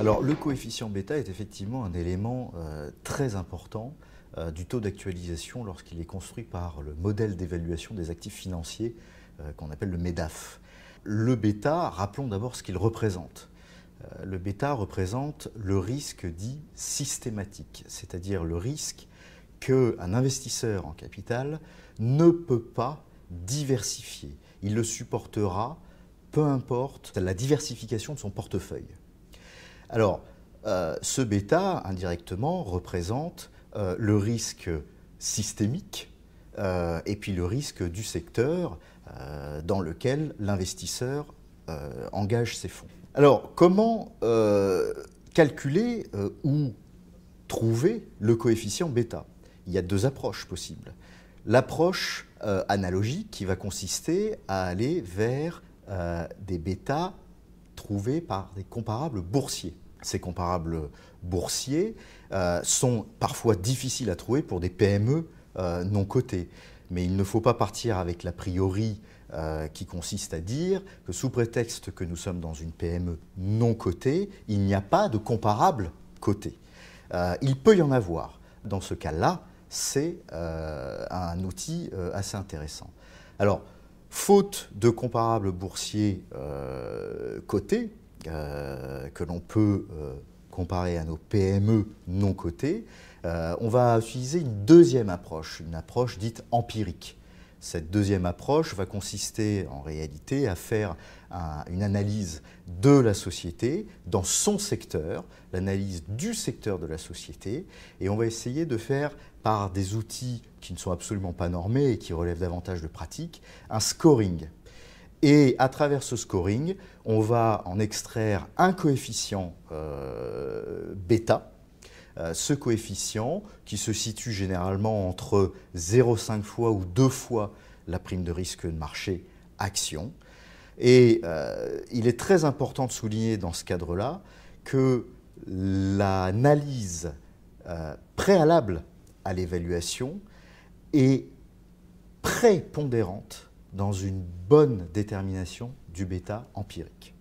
Alors, le coefficient bêta est effectivement un élément très important du taux d'actualisation lorsqu'il est construit par le modèle d'évaluation des actifs financiers qu'on appelle le MEDAF. Le bêta, rappelons d'abord ce qu'il représente. Le bêta représente le risque dit systématique, c'est-à-dire le risque qu'un investisseur en capital ne peut pas diversifier. Il le supportera peu importe la diversification de son portefeuille. Alors, ce bêta, indirectement, représente le risque systémique et puis le risque du secteur dans lequel l'investisseur engage ses fonds. Alors, comment calculer ou trouver le coefficient bêta? Il y a deux approches possibles. L'approche analogique qui va consister à aller vers des bêtas trouvés par des comparables boursiers. Ces comparables boursiers sont parfois difficiles à trouver pour des PME non cotées. Mais il ne faut pas partir avec l'a priori qui consiste à dire que sous prétexte que nous sommes dans une PME non cotée, il n'y a pas de comparable coté. Il peut y en avoir. Dans ce cas-là, c'est un outil assez intéressant. Alors, faute de comparables boursiers cotés, que l'on peut comparer à nos PME non cotées, on va utiliser une deuxième approche, une approche dite empirique. Cette deuxième approche va consister en réalité à faire une analyse de la société dans son secteur, l'analyse du secteur de la société, et on va essayer de faire par des outils qui ne sont absolument pas normés et qui relèvent davantage de pratique, un scoring. Et à travers ce scoring, on va en extraire un coefficient bêta. Ce coefficient qui se situe généralement entre 0,5 fois ou 2 fois la prime de risque de marché action. Et il est très important de souligner dans ce cadre-là que l'analyse préalable à l'évaluation est prépondérante dans une bonne détermination du bêta empirique.